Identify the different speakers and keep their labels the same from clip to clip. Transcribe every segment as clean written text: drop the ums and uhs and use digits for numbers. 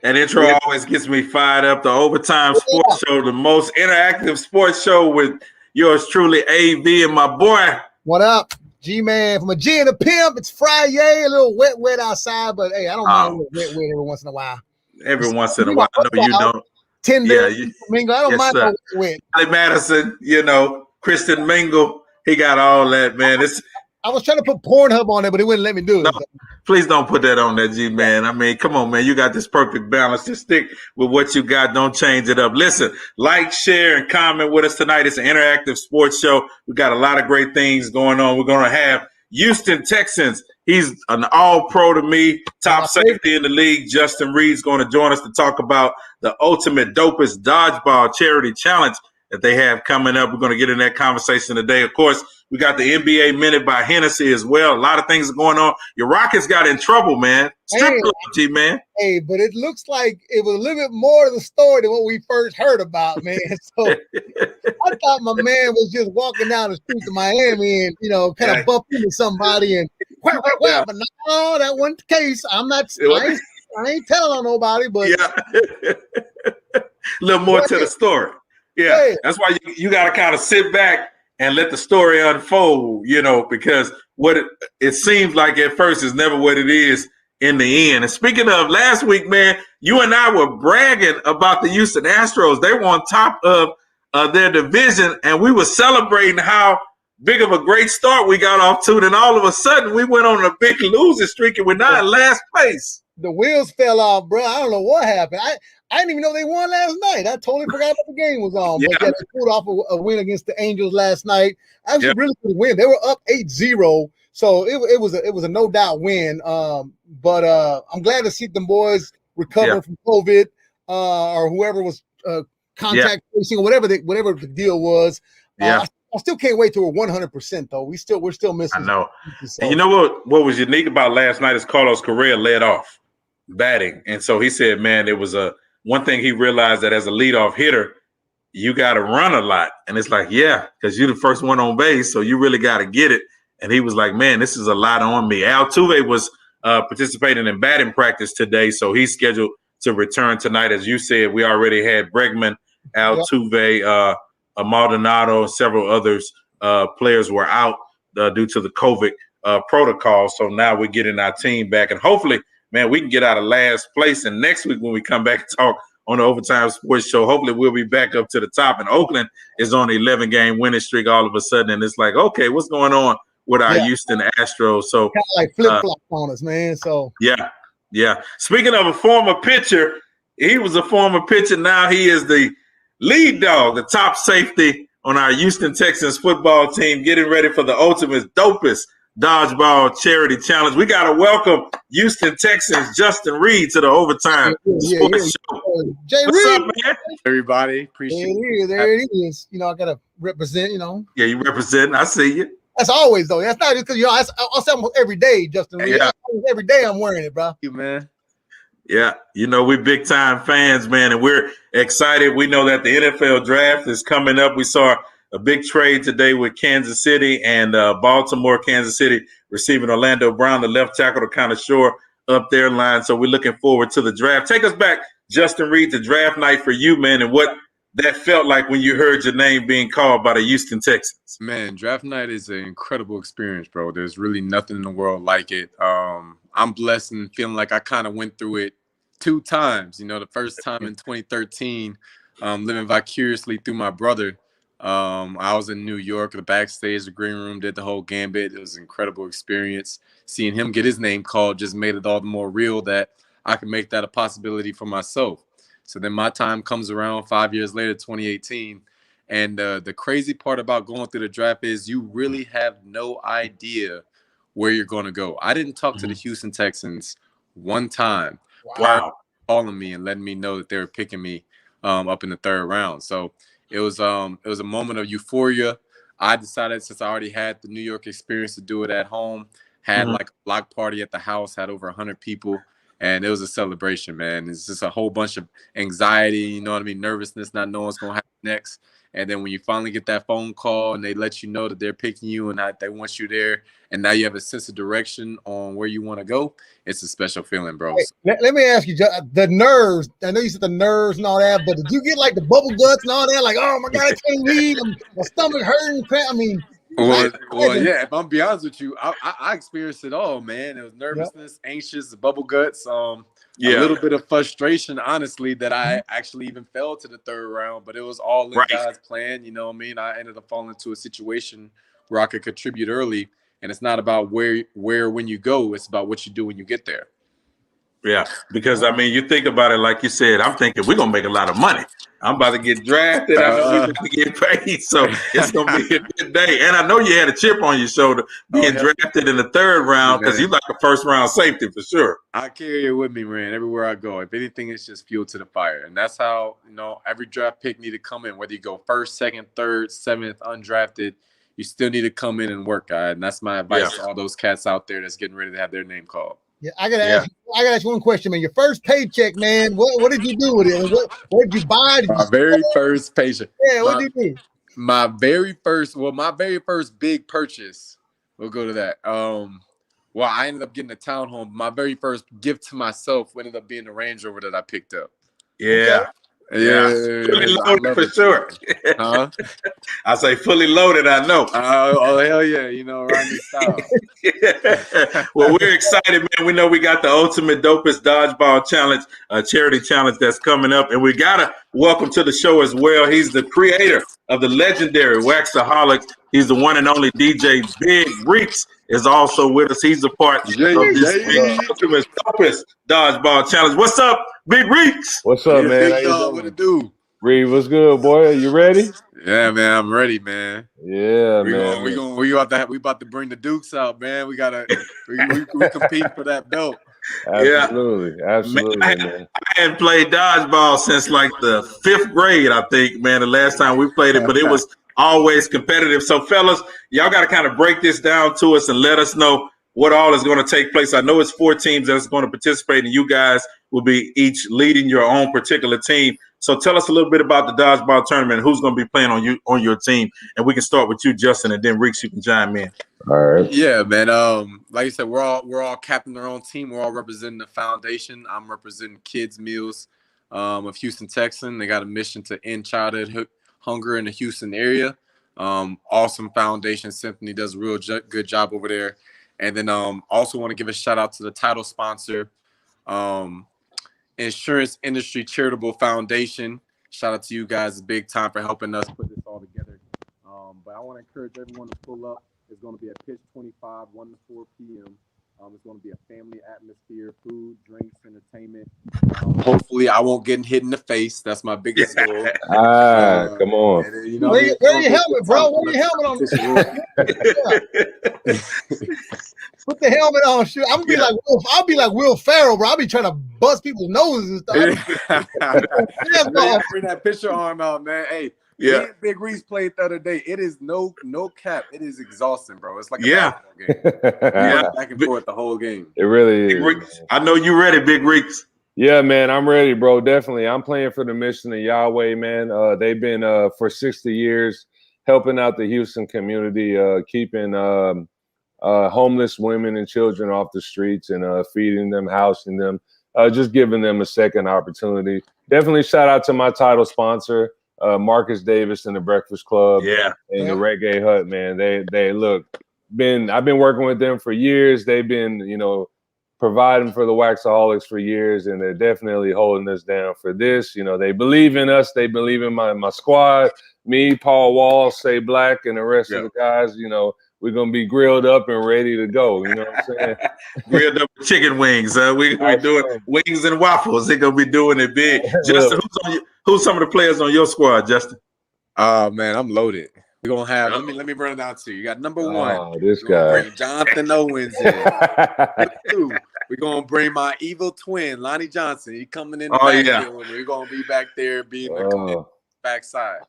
Speaker 1: That intro always gets me fired up. The Overtime Sports Show, the most interactive sports show with yours truly, AV, and my boy.
Speaker 2: What up, G-Man? From a G and a pimp, it's Friday, a little wet outside, but hey, I don't mind a little wet every once in a while.
Speaker 1: Every once in a while. I know you don't.
Speaker 2: Tender, Mingle. I don't mind no wet.
Speaker 1: Charlie Madison, Kristen Mingle, he got all that, man.
Speaker 2: I was trying to put Pornhub on there, but it wouldn't let me do it.
Speaker 1: No, please don't put that on there, G-Man. I mean, come on, man. You got this perfect balance. Just stick with what you got. Don't change it up. Listen, like, share, and comment with us tonight. It's an interactive sports show. We got a lot of great things going on. We're going to have Houston Texans. He's an all-pro to me, top safety in the league. Justin Reed's going to join us to talk about the ultimate dopest dodgeball charity challenge that they have coming up. We're going to get in that conversation today. Of course, we got the NBA Minute by Hennessy as well. A lot of things are going on. Your Rockets got in trouble, man. Strip club, G-Man.
Speaker 2: Hey, but it looks like it was a little bit more to the story than what we first heard about, man. So I thought my man was just walking down the streets of Miami and, kind of bumped into somebody and but no, that wasn't the case. I ain't telling on nobody, but
Speaker 1: a little more to the story. Yeah, that's why you got to kind of sit back and let the story unfold, because what it seems like at first is never what it is in the end. And speaking of last week, man, you and I were bragging about the Houston Astros. They were on top of their division, and we were celebrating how big of a great start we got off to. Then all of a sudden, we went on a big losing streak, and we're not in last place.
Speaker 2: The wheels fell off, bro. I don't know what happened. I didn't even know they won last night. I totally forgot what the game was on. But they pulled off a win against the Angels last night. Actually, really good win. They were up 8-0, so it was a no doubt win. But I'm glad to see them boys recover from COVID or whoever was contact tracing or whatever the deal was. I still can't wait till we're 100% though. We're still missing.
Speaker 1: I know. So. And you know what was unique about last night is Carlos Correa led off batting, and so he said, man, it was one thing he realized that as a leadoff hitter, you got to run a lot. And it's like, because you're the first one on base, so you really got to get it. And he was like, man, this is a lot on me. Altuve was participating in batting practice today, so he's scheduled to return tonight. As you said, we already had Bregman, Altuve, Maldonado, and several others players were out due to the COVID protocol. So now we're getting our team back. And hopefully, man, we can get out of last place. And next week when we come back and talk on the Overtime Sports Show, hopefully we'll be back up to the top. And Oakland is on the 11-game winning streak all of a sudden. And it's like, okay, what's going on with our Houston Astros? So
Speaker 2: kind of like flip-flop on us, man. So
Speaker 1: yeah. Speaking of a former pitcher, he was a former pitcher. Now he is the lead dog, the top safety on our Houston Texans football team, getting ready for the ultimate dopest dodgeball charity challenge. We got to welcome Houston Texans Justin Reed to the Overtime Sports Show.
Speaker 2: What's up,
Speaker 3: man? Everybody, appreciate it.
Speaker 2: There it is. I got to represent,
Speaker 1: Yeah, you represent. I see you.
Speaker 2: That's always, though. That's not just because, I say every day, Justin Reed.
Speaker 1: Yeah.
Speaker 2: Every day I'm wearing it, bro.
Speaker 3: You, man.
Speaker 1: Yeah, we're big-time fans, man, and we're excited. We know that the NFL draft is coming up. We saw a big trade today with Kansas City and Baltimore. Kansas City receiving Orlando Brown, the left tackle, to kind of shore up their line. So we're looking forward to the draft. Take us back, Justin Reed, to draft night for you, man, and what that felt like when you heard your name being called by the Houston Texans.
Speaker 3: Man, draft night is an incredible experience, bro. There's really nothing in the world like it. I'm blessed and feeling like I kind of went through it 2 times. The first time in 2013, living vicariously through my brother. I was in New York, the backstage, the green room, did the whole gambit. It was an incredible experience. Seeing him get his name called just made it all the more real that I could make that a possibility for myself. So then my time comes around 5 years later, 2018. And the crazy part about going through the draft is you really have no idea where you're going to go. I didn't talk to the Houston Texans one time.
Speaker 1: Wow.
Speaker 3: Calling me and letting me know that they were picking me up in the 3rd round. So it was a moment of euphoria. I decided, since I already had the New York experience, to do it at home. Had like a block party at the house, had over 100 people. and it was a celebration, man. It's just a whole bunch of anxiety, you know what I mean, nervousness, not knowing what's gonna happen next. And then when you finally get that phone call and they let you know that they're picking you and that they want you there, and now you have a sense of direction on where you want to go, it's a special feeling, bro.
Speaker 2: Hey, let me ask you, the nerves. I know you said the nerves and all that, but did you get like the bubble guts and all that? Like, oh my God, I can't read. My stomach hurting. I mean,
Speaker 3: well, yeah. If I'm be honest with you, I experienced it all, man. It was nervousness, anxious, bubble guts, a little bit of frustration, honestly, that I actually even fell to the third round. But it was all in God's plan. You know what I mean? I ended up falling into a situation where I could contribute early, and it's not about where when you go; it's about what you do when you get there.
Speaker 1: Yeah, because I mean, you think about it, like you said, I'm thinking we're gonna make a lot of money. I'm about to get drafted. I know we're about to get paid, so it's gonna be a good day. And I know you had a chip on your shoulder being drafted in the third round because you like a first round safety for sure.
Speaker 3: I carry it with me, man, everywhere I go. If anything, it's just fuel to the fire, and that's how every draft pick need to come in. Whether you go first, second, third, seventh, undrafted, you still need to come in and work, guys. And that's my advice to all those cats out there that's getting ready to have their name called.
Speaker 2: Yeah, I gotta ask you one question, man. Your first paycheck, man. What did you do with it? What did you buy?
Speaker 3: My very first paycheck.
Speaker 2: Yeah, what did you do?
Speaker 3: My very first big purchase. We'll go to that. Well, I ended up getting a townhome. My very first gift to myself ended up being a Range Rover that I picked up.
Speaker 1: Yeah.
Speaker 3: Yeah,
Speaker 1: fully loaded for sure.
Speaker 3: Huh?
Speaker 1: I say fully loaded. I know.
Speaker 3: Oh hell yeah! Rodney style.
Speaker 1: Well, we're excited, man. We know we got the ultimate dopest dodgeball challenge, charity challenge that's coming up, and we gotta welcome to the show as well. He's the creator of the legendary Waxaholic. He's the one and only DJ. Big Reeks is also with us. He's a part of this ultimate dopest dodgeball challenge. What's up, Big Reeks?
Speaker 4: What's up, man? How you doing?
Speaker 3: What it do?
Speaker 4: Reed, what's good, boy? You ready?
Speaker 3: Yeah, man, I'm ready, man.
Speaker 4: Yeah,
Speaker 3: we about to bring the Dukes out, man. We compete for that belt.
Speaker 4: Absolutely, man.
Speaker 1: I hadn't played dodgeball since like the 5th grade, I think, man. The last time we played it, but it was always competitive. So, fellas, y'all got to kind of break this down to us and let us know what all is going to take place. I know it's 4 teams that's going to participate, and you guys will be each leading your own particular team. So tell us a little bit about the dodgeball tournament, who's going to be playing on your team, and we can start with you, Justin, and then Reeks, you can chime in.
Speaker 4: All right.
Speaker 3: Yeah, man. Like you said, we're all captain our own team. We're all representing the foundation. I'm representing Kids Meals of Houston, Texas. They got a mission to end childhood hunger in the Houston area. Awesome foundation. Symphony does a real good job over there. And then also want to give a shout out to the title sponsor, Insurance Industry Charitable Foundation. Shout out to you guys, big time, for helping us put this all together. But I want to encourage everyone to pull up. It's going to be at Pitch 25, 1 to 4 p.m. It's going to be a family atmosphere, food, drinks, entertainment. Hopefully, I won't get hit in the face. That's my biggest goal.
Speaker 4: Come on.
Speaker 2: And, wear your helmet, bro. Wear your helmet on. Put the helmet on. Shoot. I'll be like Will Ferrell, bro. I'll be trying to bust people's noses and stuff.
Speaker 3: Bring that picture arm out, man. Hey. Yeah, Big Reese played the other day. It is no cap. It is exhausting, bro. It's like a basketball game. Back and forth the whole game.
Speaker 4: It really is.
Speaker 1: I know you ready, Big Reeks.
Speaker 4: Yeah, man, I'm ready, bro. Definitely. I'm playing for the mission of Yahweh, man. They've been for 60 years helping out the Houston community, keeping homeless women and children off the streets and feeding them, housing them, just giving them a second opportunity. Definitely shout out to my title sponsor, Marcus Davis and the Breakfast Club, and the Reggae Hut, man. They look, I've been working with them for years. They've been, providing for the Waxaholics for years, and they're definitely holding us down for this. They believe in us. They believe in my squad, me, Paul Wall, Say Black, and the rest of the guys. We're gonna be grilled up and ready to go. You know what I'm saying?
Speaker 1: Grilled up with chicken wings. We're gonna be doing wings and waffles. They're gonna be doing it big. Justin, who's some of the players on your squad, Justin?
Speaker 3: Man, I'm loaded. We're gonna have let me run it down to you. You got number 1.
Speaker 4: This guy.
Speaker 3: Bring Jonathan Owens in. Number 2, we're gonna bring my evil twin, Lonnie Johnson. He coming in the back. We're gonna be back there being the backside.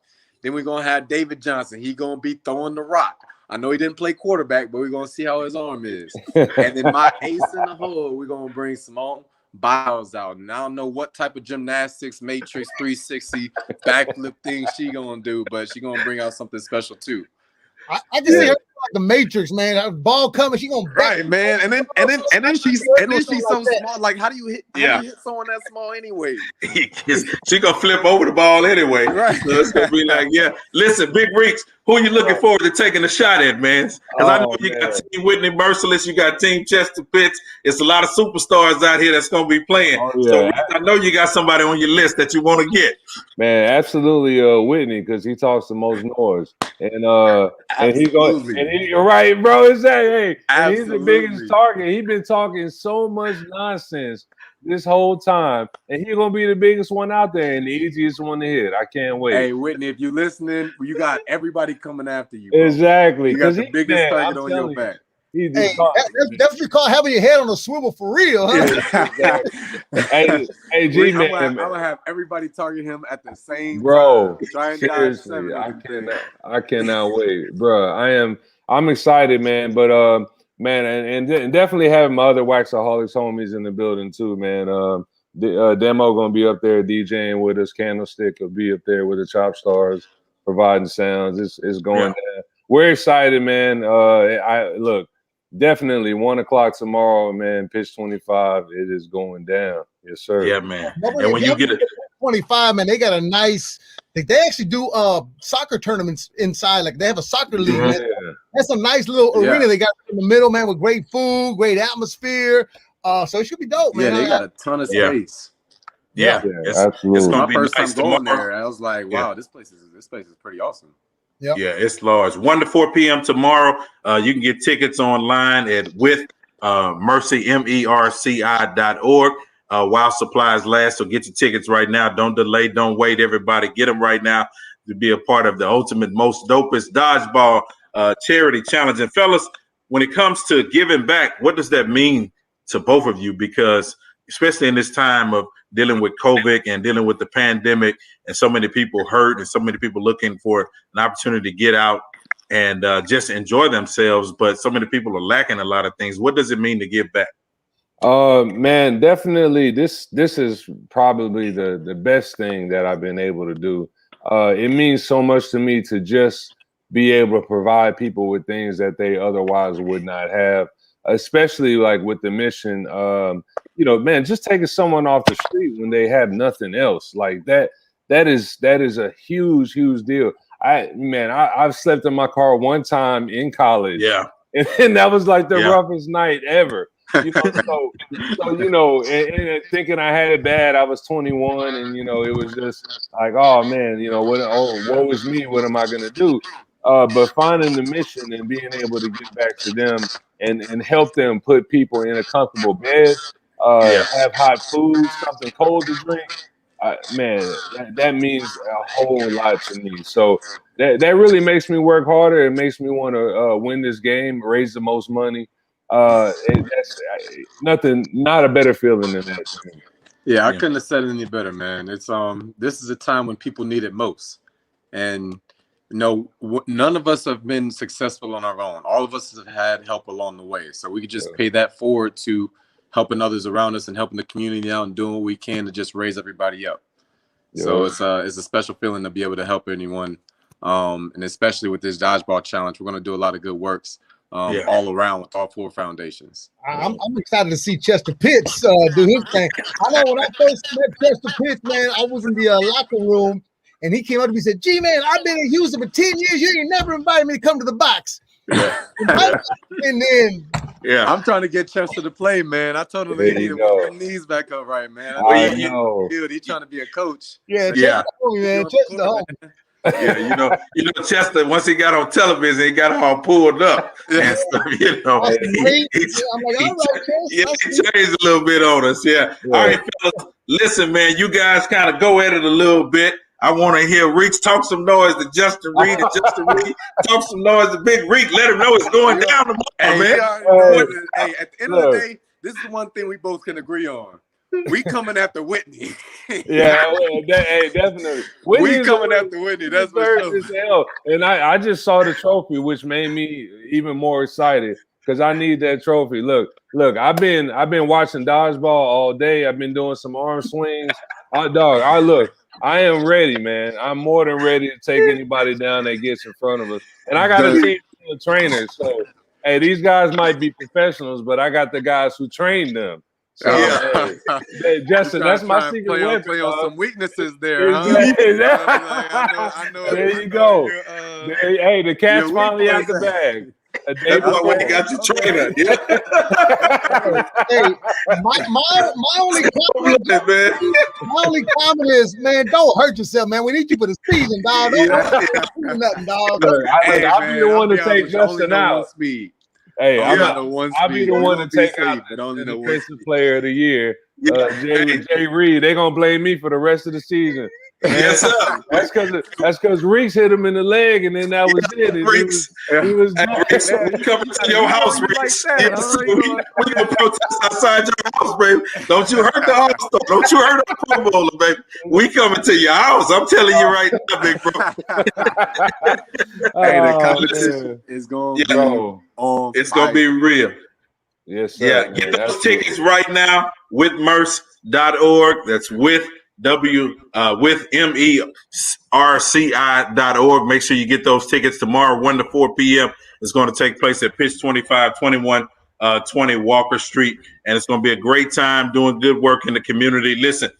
Speaker 3: Then we're gonna have David Johnson. He gonna be throwing the rock. I know he didn't play quarterback, but we're gonna see how his arm is. And then my ace in the hole, we're gonna bring Simone bios out, and I don't know what type of gymnastics, matrix, 360, backflip thing she gonna do, but she gonna bring out something special too.
Speaker 2: I can see her like the Matrix, man. Her ball coming, she gonna
Speaker 3: right, man. And then she's so small. Like, how do you hit? How do you hit someone that small anyway?
Speaker 1: She gonna flip over the ball anyway.
Speaker 3: Right.
Speaker 1: So it's gonna be like, yeah. Listen, Big Reeks, who are you looking forward to taking a shot at, man? Because I know you got Team Whitney Merciless, you got Team Chester Pitts. It's a lot of superstars out here that's gonna be playing. So I know you got somebody on your list that you want to get.
Speaker 4: Man, absolutely, Whitney, because he talks the most noise. And he's going, you're right, bro. It's that, hey, and he's the biggest target. He's been talking so much nonsense this whole time, and he's gonna be the biggest one out there and the easiest one to hit. I can't wait.
Speaker 3: Hey, Whitney, if you're listening, you got everybody coming after you. Bro.
Speaker 4: Exactly,
Speaker 3: you got the biggest target on your back.
Speaker 2: Hey, that's what call having your head on a swivel for real, huh?
Speaker 4: hey, G man,
Speaker 3: I'm gonna have everybody target him at the same
Speaker 4: time.
Speaker 3: Seriously,
Speaker 4: I cannot wait, bro. I'm excited, man. But man, and definitely having my other Waxaholics homies in the building too, man. Demo gonna be up there DJing with us. Candlestick will be up there with the Chop Stars providing sounds. It's going down. We're excited, man. Look. Definitely 1 o'clock tomorrow, man. Pitch 25. It is going down. Yes, sir.
Speaker 1: Yeah, man. And when you get it
Speaker 2: 25, man, they got a nice. They actually do soccer tournaments inside. Like they have a soccer league. Man. That's a nice little arena they got in the middle, man, with great food, great atmosphere. So it should be dope, man.
Speaker 3: Yeah, they got a ton of space.
Speaker 1: Yeah,
Speaker 4: absolutely.
Speaker 1: It's gonna
Speaker 3: my
Speaker 1: be
Speaker 3: first
Speaker 1: nice
Speaker 3: time going
Speaker 1: tomorrow.
Speaker 3: there. I was like, wow, this place is pretty awesome.
Speaker 2: Yep.
Speaker 1: Yeah, it's large. 1 to 4 p.m. tomorrow. You can get tickets online at mercy.org while supplies last. So get your tickets right now. Don't delay. Don't wait. Everybody, get them right now to be a part of the ultimate, most dopest dodgeball charity challenge. And fellas, when it comes to giving back, what does that mean to both of you? Because especially in this time of dealing with COVID and dealing with the pandemic and so many people hurt and so many people looking for an opportunity to get out and just enjoy themselves. But so many people are lacking a lot of things. What does it mean to give back?
Speaker 4: Man, definitely this is probably the best thing that I've been able to do. It means so much to me to just be able to provide people with things that they otherwise would not have, especially like with the mission. Man, just taking someone off the street when they have nothing else like that is a huge deal. I've slept in my car one time in college.
Speaker 1: Yeah.
Speaker 4: And that was like the roughest night ever. And thinking I had it bad, I was 21, and it was just like, oh man, woe is me, what am I gonna do? But finding the mission and being able to get back to them and help them put people in a comfortable bed, have hot food, something cold to drink, man, that means a whole lot to me. So that really makes me work harder. It makes me want to win this game, raise the most money. That's not a better feeling than that.
Speaker 3: Yeah, I couldn't have said it any better, man. It's this is a time when people need it most, and none of us have been successful on our own. All of us have had help along the way, so we could just pay that forward to helping others around us and helping the community out and doing what we can to just raise everybody up. So it's a special feeling to be able to help anyone, and especially with this dodgeball challenge, we're going to do a lot of good works. All around with all 4 foundations.
Speaker 2: I'm excited to see Chester Pitts do his thing. I know when I first met Chester Pitts, man, I was in the locker room, and he came up to me and said, "Gee, man, I've been in Houston for 10 years. You ain't never invited me to come to the box." And then,
Speaker 3: I'm trying to get Chester to play, man. I told him they need to put their knees back up right, man. He's trying to be a coach.
Speaker 2: Chester, man. Chester,
Speaker 1: Yeah, Chester, once he got on television, he got all pulled up and stuff, he changed a little bit on us. All right, fellas, listen, man, you guys kind of go at it a little bit. I want to hear Reeks talk some noise to Justin Reed, and Justin Reed talk some noise to Big Reek. Let him know it's going down tomorrow, man.
Speaker 3: Hey, at the end of the day, this is one thing we both can agree on. We coming after Whitney.
Speaker 4: Definitely.
Speaker 3: We coming after Whitney. That's for sure.
Speaker 4: And I just saw the trophy, which made me even more excited because I need that trophy. Look, I've been watching dodgeball all day. I've been doing some arm swings. I am ready, man. I'm more than ready to take anybody down that gets in front of us. And I got a team of trainers. So, hey, these guys might be professionals, but I got the guys who train them. So, hey, Justin, that's my secret weapon.
Speaker 3: Play on some weaknesses there, huh?
Speaker 4: I know. There you go. Hey, the cat's finally out the bag.
Speaker 1: That's why you got your trainer. Yeah.
Speaker 2: Hey, my only comment is, man, don't hurt yourself, man. We need you for the season, dog. Don't do nothing, dog.
Speaker 4: Look, I'll be the one to take Justin out. Hey, I'll be the one to take out the defensive player of the year. Jay Reed, they're gonna blame me for the rest of the season.
Speaker 1: Yes, sir.
Speaker 4: That's because Reeks hit him in the leg, and then that was it.
Speaker 1: Reeks,
Speaker 4: Reeks,
Speaker 1: we coming to your house, Reeks. We gonna protest outside your house, baby. Don't you hurt the All-Star. Don't you hurt the Pro Bowler, baby. We coming to your house. I'm telling you right now, big bro.
Speaker 3: Hey, the competition is going to go on.
Speaker 1: It's going to be real.
Speaker 4: Yes, sir.
Speaker 1: Yeah, get those tickets right now with mercy.org. That's with MERCI.org. Make sure you get those tickets tomorrow, 1 to 4 p.m. It's going to take place at Pitch 2120 Walker Street, and it's going to be a great time doing good work in the community. Listen,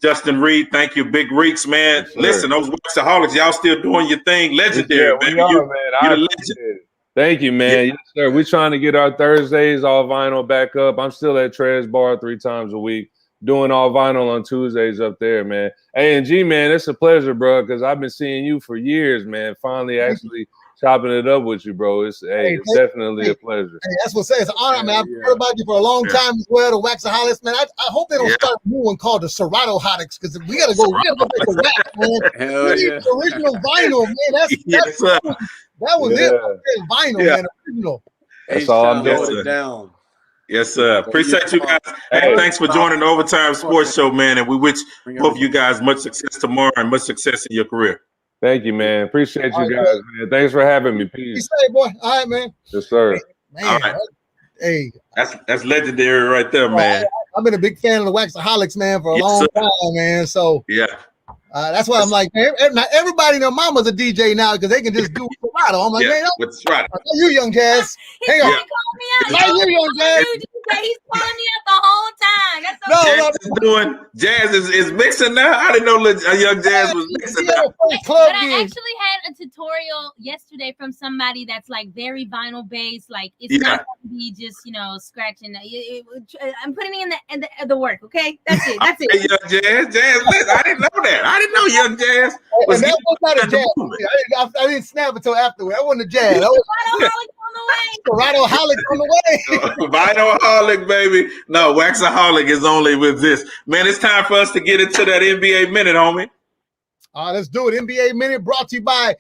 Speaker 1: Justin Reed, thank you, Big Reeks, man. Yes, listen, those Waxaholics, y'all still doing your thing. Legendary, baby. You're a legend.
Speaker 4: Thank you, man. Yes, sir. We're trying to get our Thursdays all vinyl back up. I'm still at Trez Bar 3 times a week, doing all vinyl on Tuesdays up there, man. Hey, and G, man, it's a pleasure, bro, because I've been seeing you for years, man. Finally, actually chopping it up with you, bro. It's definitely a pleasure.
Speaker 2: Hey, that's what it's an honor, man. I've heard about you for a long time as well, the Waxaholics, man. I hope they don't start a new one called the Serrato Holics, because we gotta go back to wax, man. We need the original vinyl, man. That was it. Vinyl, man. Original.
Speaker 4: That's all I'm doing.
Speaker 3: Down.
Speaker 1: Yes, sir. Appreciate you guys. Hey, thanks for joining the Overtime Sports Show, man. And we wish both of you guys much success tomorrow and much success in your career.
Speaker 4: Thank you, man. Appreciate you guys, man. Thanks for having me. Peace.
Speaker 2: Be safe, boy. All right, man.
Speaker 4: Yes, sir.
Speaker 2: Man, all right. Hey,
Speaker 1: that's legendary right there, man.
Speaker 2: I've been a big fan of the Waxaholics, man, for a long time, man. So that's why I'm like, man, everybody and their mama's a DJ now because they can just do Serato. I'm like, man, you Young Jazz. Hang on. You Young Jazz.
Speaker 5: He's calling me up the whole time.
Speaker 1: Jazz is mixing now. I didn't know Young Jazz was mixing now.
Speaker 5: But I actually had a tutorial yesterday from somebody that's like very vinyl based. Like it's not going to be just scratching. I'm putting in the work. Okay, that's it. That's it.
Speaker 1: Hey, Young Jazz. I didn't know that. I didn't know Young Jazz was.
Speaker 2: And that was not a jazz. I didn't snap until afterward. That wasn't a jazz. That was Serato Holic on the way.
Speaker 1: Vinyl Holic, baby. No, Waxaholic is only with this. Man, it's time for us to get into that NBA minute, homie.
Speaker 2: All right, let's do it. NBA minute brought to you by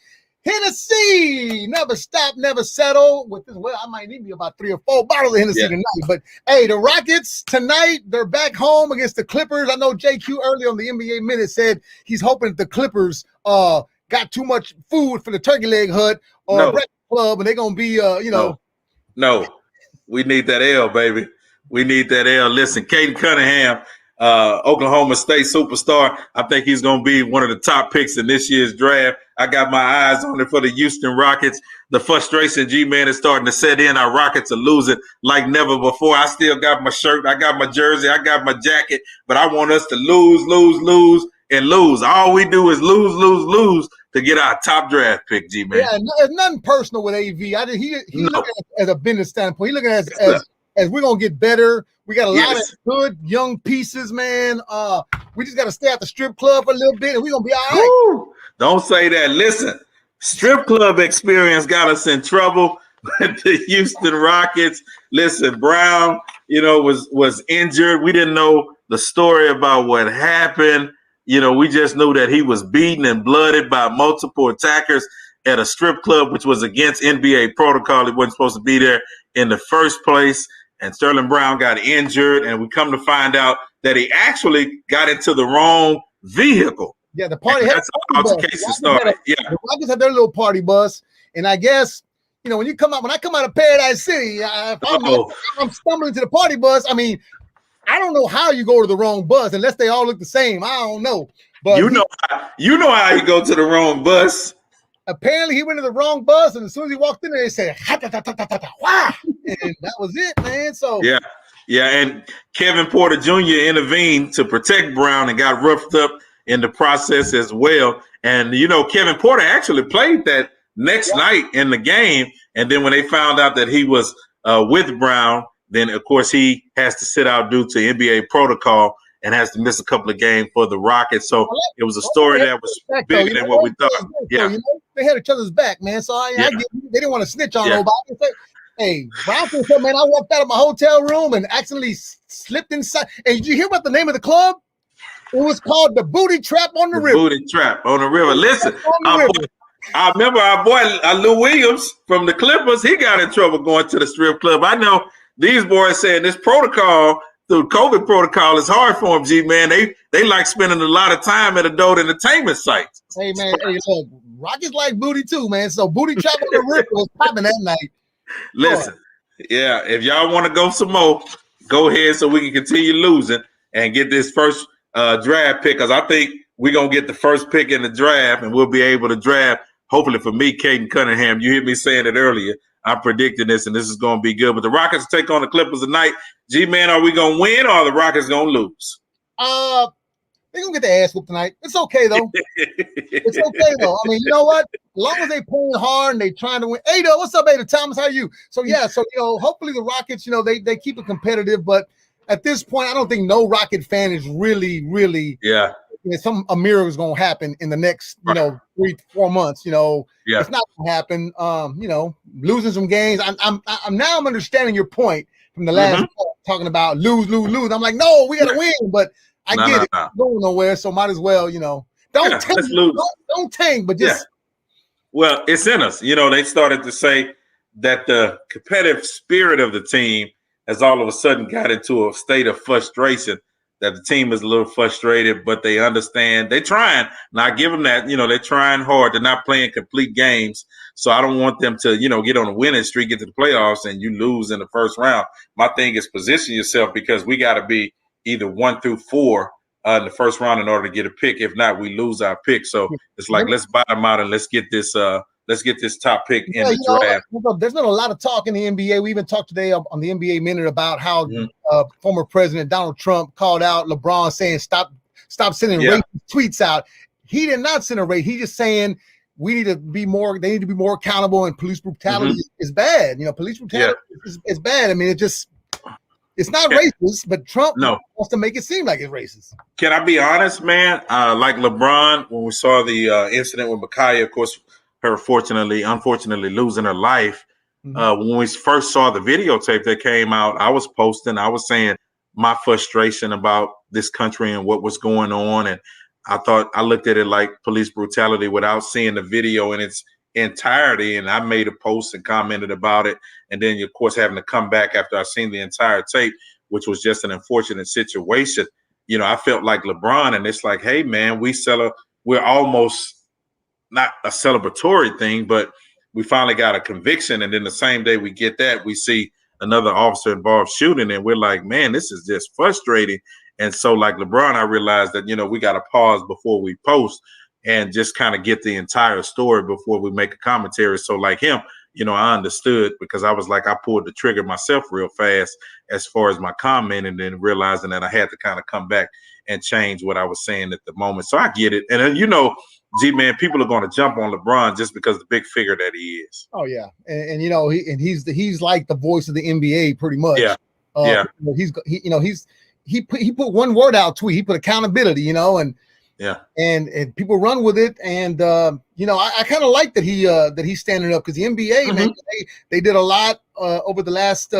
Speaker 2: Hennessy. Never stop, never settle. With this, well, I might need me about 3 or 4 bottles of Hennessy tonight. But hey, the Rockets tonight, they're back home against the Clippers. I know JQ earlier on the NBA minute said he's hoping that the Clippers got too much food for the turkey leg hut or breakfast club, and they're gonna be
Speaker 1: No, we need that L, baby. We need that L. Listen, Caden Cunningham, Oklahoma State superstar. I think he's going to be one of the top picks in this year's draft. I got my eyes on it for the Houston Rockets. The frustration, G-Man, is starting to set in. Our Rockets are losing like never before. I still got my shirt. I got my jersey. I got my jacket. But I want us to lose. All we do is lose to get our top draft pick, G-Man.
Speaker 2: Yeah, it's nothing personal with AV. He looking at it as a business standpoint. He looking at it as we're going to get better. We got a lot of good young pieces, man. We just got to stay at the strip club for a little bit, and we're going to be all right.
Speaker 1: Woo! Don't say that. Listen, strip club experience got us in trouble with the Houston Rockets. Listen, Brown, was injured. We didn't know the story about what happened. We just knew that he was beaten and blooded by multiple attackers at a strip club, which was against NBA protocol. He wasn't supposed to be there in the first place. And Sterling Brown got injured, and we come to find out that he actually got into the wrong vehicle.
Speaker 2: Yeah, the party.
Speaker 1: That's how the case started.
Speaker 2: The Rockets had their little party bus, and I guess when I come out of Paradise City, if I'm stumbling to the party bus, I mean, I don't know how you go to the wrong bus unless they all look the same. I don't know. But
Speaker 1: you know how you go to the wrong bus.
Speaker 2: Apparently, he went to the wrong bus, and as soon as he walked in there, they said, "Wow!" And that was it, man. So
Speaker 1: yeah. And Kevin Porter Jr. intervened to protect Brown and got roughed up in the process as well. And Kevin Porter actually played that next night in the game. And then when they found out that he was with Brown, then of course he has to sit out due to NBA protocol and has to miss a couple of games for the Rockets. So it was a story that was bigger than what we thought. Yeah.
Speaker 2: They had each other's back, man. So I get it. They didn't want to snitch on nobody. Hey, Brown said, man, I walked out of my hotel room and accidentally slipped inside. And did you hear about the name of the club? It was called the Booty Trap on the River.
Speaker 1: Booty Trap on the River. Listen, I remember our boy Lou Williams from the Clippers. He got in trouble going to the strip club. I know these boys saying this protocol, the COVID protocol, is hard for them, G-man. They like spending a lot of time at adult entertainment sites.
Speaker 2: Hey, man, look, Rockets like booty too, man. So Booty Trap on the River was popping that night.
Speaker 1: Listen, if y'all want to go some more, go ahead so we can continue losing and get this first draft pick, because I think we're going to get the first pick in the draft, and we'll be able to draft, hopefully for me, Caden Cunningham. You heard me saying it earlier. I'm predicting this, and this is going to be good. But the Rockets take on the Clippers tonight. G-Man, are we going to win or are the Rockets going to lose?
Speaker 2: They're going to get their ass whooped tonight. It's okay, though. It's okay, though. I mean, you know what? As long as they playing hard and they trying to win. Ada, what's up, Ada? Thomas, how are you? So, hopefully the Rockets, they keep it competitive. But at this point, I don't think no Rocket fan is really a miracle is going to happen in the next, 3-4 months. It's not going to happen. Losing some games. I'm understanding your point from the last talking about lose. I'm like, no, we got to win, but I get it. Going nowhere, so might as well, don't tank. Don't tank, but just.
Speaker 1: Well, it's in us. They started to say that the competitive spirit of the team has all of a sudden got into a state of frustration, that the team is a little frustrated, but they understand. They're trying. And I give them that. They're trying hard. They're not playing complete games. So I don't want them to, get on a winning streak, get to the playoffs, and you lose in the first round. My thing is position yourself, because we got to be either 1 through 4 in the first round in order to get a pick. If not, we lose our pick. So it's like, let's bottom out and let's get this top pick in the draft.
Speaker 2: There's not a lot of talk in the NBA. We even talked today on the NBA Minute about how former President Donald Trump called out LeBron saying stop sending racist tweets out. He did not send a rate. He's just saying they need to be more accountable, and police brutality is bad. Police brutality is bad. I mean, it's not racist, but Trump wants to make it seem like it's racist.
Speaker 1: Can I be honest, man? Like LeBron, when we saw the incident with Micaiah, of course, her unfortunately losing her life. When we first saw the videotape that came out, I was saying my frustration about this country and what was going on. And I looked at it like police brutality without seeing the video in its entirety. And I made a post and commented about it. And then, of course, having to come back after I seen the entire tape, which was just an unfortunate situation. I felt like LeBron, and it's like, hey, man, we're almost not a celebratory thing, but we finally got a conviction. And then the same day we get that, we see another officer involved shooting, and we're like, man, this is just frustrating. And so like LeBron, I realized that, we got to pause before we post and just kind of get the entire story before we make a commentary. So like him, I understood, because I was like, I pulled the trigger myself real fast as far as my comment, and then realizing that I had to kind of come back and change what I was saying at the moment. So I get it. And G-man, people are going to jump on LeBron just because the big figure that he is.
Speaker 2: Oh yeah, and he's like the voice of the NBA pretty much. He put one word out tweet. He put accountability, and people run with it. And I kind of like that he's standing up, because the NBA man, they did a lot over the last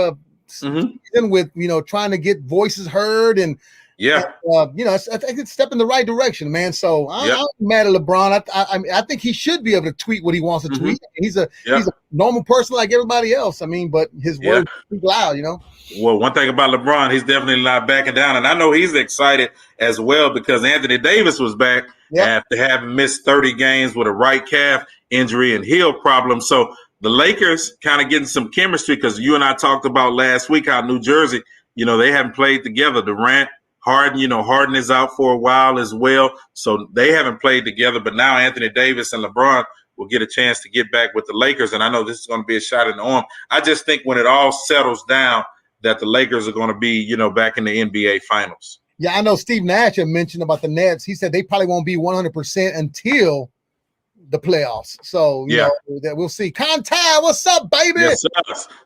Speaker 2: season with trying to get voices heard, and I think it's a step in the right direction, man. So I'm mad at LeBron. I think he should be able to tweet what he wants to tweet. He's a normal person like everybody else. I mean, but his words speak loud,
Speaker 1: Well, one thing about LeBron, he's definitely not backing down, and I know he's excited as well, because Anthony Davis was back after having missed 30 games with a right calf injury and heel problem. So the Lakers kind of getting some chemistry because you and I talked about last week how New Jersey, they haven't played together. Durant, Harden, Harden is out for a while as well. So they haven't played together. But now Anthony Davis and LeBron will get a chance to get back with the Lakers. And I know this is going to be a shot in the arm. I just think when it all settles down that the Lakers are going to be, back in the NBA Finals.
Speaker 2: Yeah, I know Steve Nash had mentioned about the Nets. He said they probably won't be 100% until the playoffs. So, you know, that we'll see. Conti, what's up, baby?
Speaker 1: Yes, sir.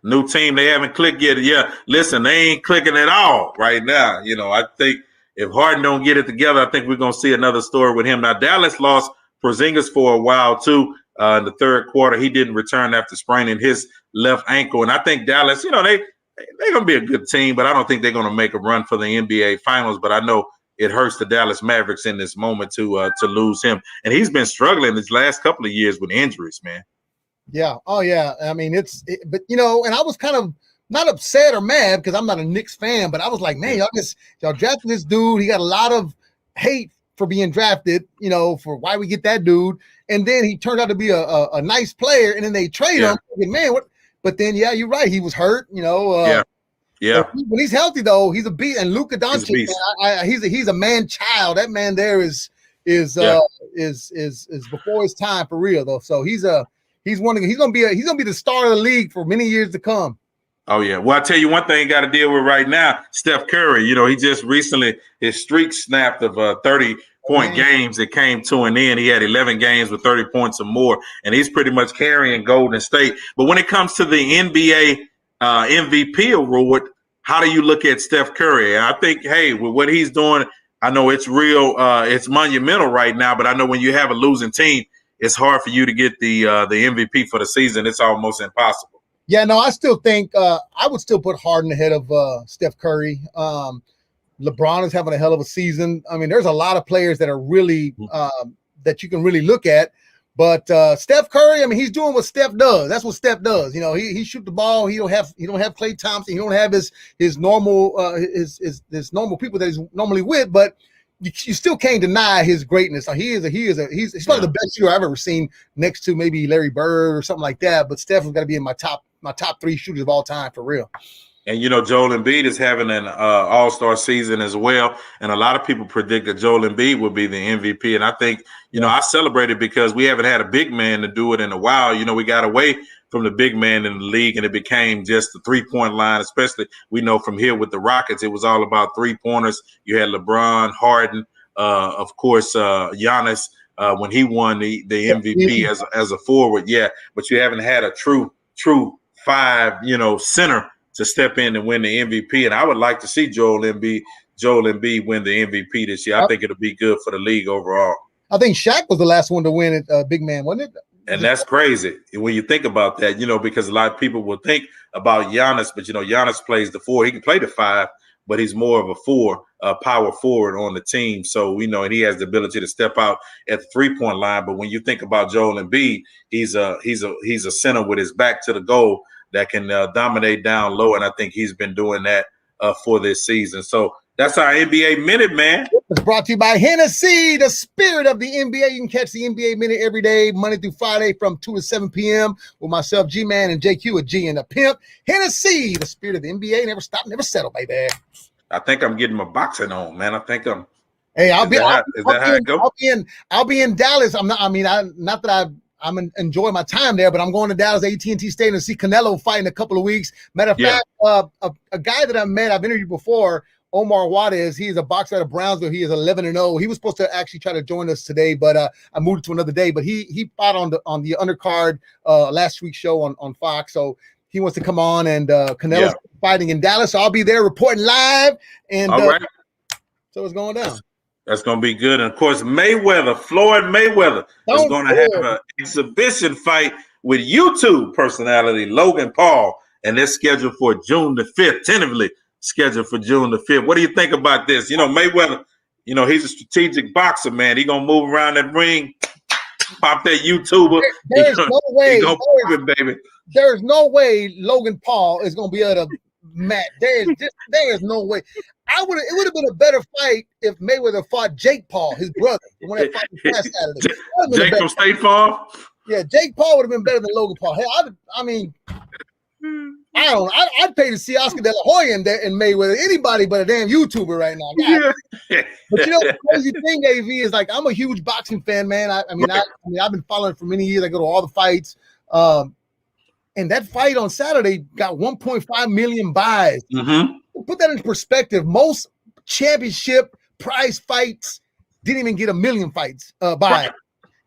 Speaker 1: New team. They haven't clicked yet. Yeah, listen, they ain't clicking at all right now. I think if Harden don't get it together, I think we're going to see another story with him. Now, Dallas lost Porzingis for a while, too. In the third quarter, he didn't return after spraining his left ankle. And I think Dallas, they're going to be a good team, but I don't think they're going to make a run for the NBA Finals. But I know it hurts the Dallas Mavericks in this moment to lose him. And he's been struggling these last couple of years with injuries, man.
Speaker 2: Yeah. Oh, yeah. I mean, but, and I was kind of not upset or mad because I'm not a Knicks fan, but I was like, man, y'all drafted this dude. He got a lot of hate for being drafted, for why we get that dude. And then he turned out to be a nice player, and then they trade him. Man, what? But then, yeah, you're right. He was hurt,
Speaker 1: Yeah.
Speaker 2: When he's healthy, though, he's a beast. And Luka Doncic, he's a man child. That man there is before his time for real, though. So he's gonna be the star of the league for many years to come.
Speaker 1: Oh yeah. Well, I tell you one thing you got to deal with right now. Steph Curry. He just recently his streak snapped of 30-point games. It came to an end. He had 11 games with 30 points or more, and he's pretty much carrying Golden State. But when it comes to the NBA MVP award, how do you look at Steph Curry? And I think, hey, with what he's doing, I know it's real, it's monumental right now. But I know when you have a losing team, it's hard for you to get the MVP for the season. It's almost impossible.
Speaker 2: Yeah, no, I still think I would still put Harden ahead of Steph Curry. LeBron is having a hell of a season. I mean, there's a lot of players that are really that you can really look at. But Steph Curry, I mean, he's doing what Steph does. That's what Steph does. He shoot the ball. He don't have Klay Thompson. He don't have his normal his normal people that he's normally with. But you still can't deny his greatness. He's probably the best shooter I've ever seen, next to maybe Larry Bird or something like that. But Steph has got to be in my top 3 shooters of all time for real.
Speaker 1: And, Joel Embiid is having an all-star season as well. And a lot of people predict that Joel Embiid will be the MVP. And I think, I celebrated because we haven't had a big man to do it in a while. We got away from the big man in the league, and it became just the three-point line, especially we know from here with the Rockets. It was all about three-pointers. You had LeBron, Harden, of course, Giannis when he won the MVP as a forward. Yeah, but you haven't had a true 5, center to step in and win the MVP. And I would like to see Joel Embiid win the MVP this year. I think it'll be good for the league overall.
Speaker 2: I think Shaq was the last one to win it, big man, wasn't it?
Speaker 1: And that's crazy when you think about that, because a lot of people will think about Giannis, but, Giannis plays the 4. He can play the 5, but he's more of a 4, power forward on the team. So, and he has the ability to step out at the 3-point line. But when you think about Joel Embiid, he's a center with his back to the goal that can dominate down low, and I think he's been doing that for this season. So that's our NBA Minute, man.
Speaker 2: It's brought to you by Hennessy, the spirit of the NBA. You can catch the NBA Minute every day, Monday through Friday from 2 to 7 p.m. with myself, G-Man, and JQ, a G and a Pimp. Hennessy, the spirit of the NBA. Never stop, never settle, baby.
Speaker 1: I think I'm getting my boxing on, man. I think I'm.
Speaker 2: Hey, I'll be in Dallas. I'm enjoying my time there, but I'm going to Dallas AT&T Stadium to see Canelo fight in a couple of weeks. Matter of fact, a guy that I've interviewed before, Omar Juarez, he's a boxer out of Brownsville. He is 11-0. He was supposed to actually try to join us today, but I moved it to another day. But he fought on the undercard last week's show on Fox, so he wants to come on, and Canelo's fighting in Dallas. So I'll be there reporting live, and
Speaker 1: all right.
Speaker 2: So it's going down.
Speaker 1: That's going to be good. And, of course, Floyd Mayweather is going to have an exhibition fight with YouTube personality Logan Paul, and they're scheduled for June the 5th, tentatively scheduled for June the 5th. What do you think about this? Mayweather, he's a strategic boxer, man. He's going to move around that ring, pop that YouTuber.
Speaker 2: There's no way.
Speaker 1: Baby.
Speaker 2: There's no way Logan Paul is going to be able to match. There is no way. It would have been a better fight if Mayweather fought Jake Paul, his brother, the one that fought last Saturday.
Speaker 1: Jake from State Farm?
Speaker 2: Yeah, Jake Paul would have been better than Logan Paul. Hell, I mean, I don't. I'd pay to see Oscar De La Hoya in Mayweather. Anybody but a damn YouTuber right now. God.
Speaker 1: Yeah.
Speaker 2: But you know the crazy thing, AV, is like I'm a huge boxing fan, man. I mean, I've been following it for many years. I go to all the fights. And that fight on Saturday got 1.5 million buys.
Speaker 1: Mm-hmm.
Speaker 2: Put that in perspective. Most championship prize fights didn't even get 1 million fights buys.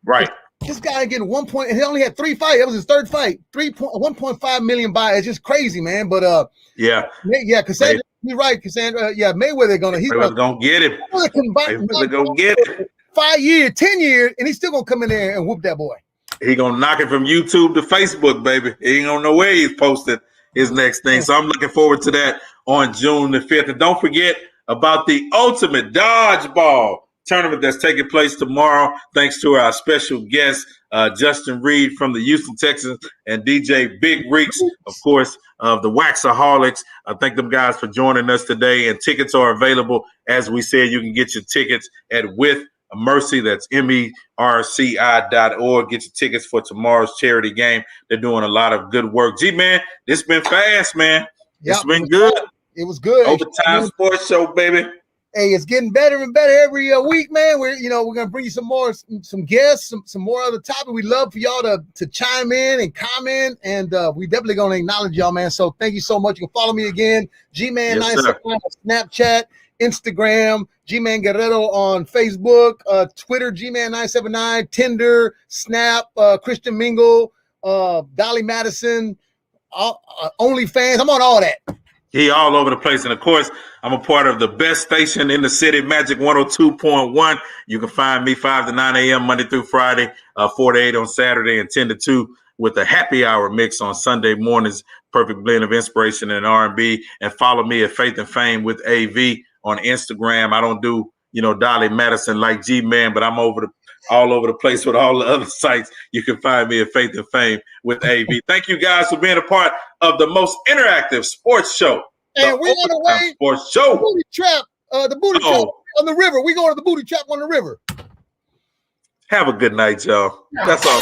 Speaker 1: Right.
Speaker 2: This guy getting 1 point, and he only had 3 fights. That was his third fight. 1.5 million buys. It's just crazy, man. But
Speaker 1: yeah,
Speaker 2: Cassandra, you're right, Cassandra. Mayweather gonna
Speaker 1: get it. Mayweather gonna get it.
Speaker 2: 5 years, 10 years, and he's still gonna come in there and whoop that boy.
Speaker 1: He gonna knock it from YouTube to Facebook, baby. He ain't gonna know where he's posted his next thing. So I'm looking forward to that on June the 5th. And don't forget about the Ultimate Dodgeball tournament that's taking place tomorrow, thanks to our special guest, Justin Reed from the Houston Texans, and DJ Big Reeks, of course, of the Waxaholics. I thank them guys for joining us today, and tickets are available. As we said, you can get your tickets at With Mercy. That's MERCI.org. Get your tickets for tomorrow's charity game. They're doing a lot of good work. G-Man, it's been fast, man. It's been good.
Speaker 2: It was good.
Speaker 1: Overtime sports show, baby.
Speaker 2: Hey, it's getting better and better every week, man. We're gonna bring you some guests, some more other topics. We'd love for y'all to chime in and comment, and we definitely gonna acknowledge y'all, man. So thank you so much. You can follow me again, G-Man979 on Snapchat, Instagram, G-Man Guerrero on Facebook, Twitter, G-Man979, Tinder, Snap, Christian Mingle, Dolly Madison, OnlyFans. I'm on all that.
Speaker 1: He all over the place. And, of course, I'm a part of the best station in the city, Magic 102.1. You can find me 5 to 9 a.m. Monday through Friday, 4 to 8 on Saturday, and 10 to 2 with a happy hour mix on Sunday mornings. Perfect blend of inspiration and R&B. And follow me at Faith and Fame with AV on Instagram. I don't do, Dolly Madison like G-Man, but I'm all over the place with all the other sites. You can find me at Faith and Fame with AV. Thank you guys for being a part of the most interactive sports show.
Speaker 2: And we're on the way.
Speaker 1: Sports show.
Speaker 2: Booty trap. The booty trap on the river. We going to the booty trap on the river.
Speaker 1: Have a good night, y'all. That's all.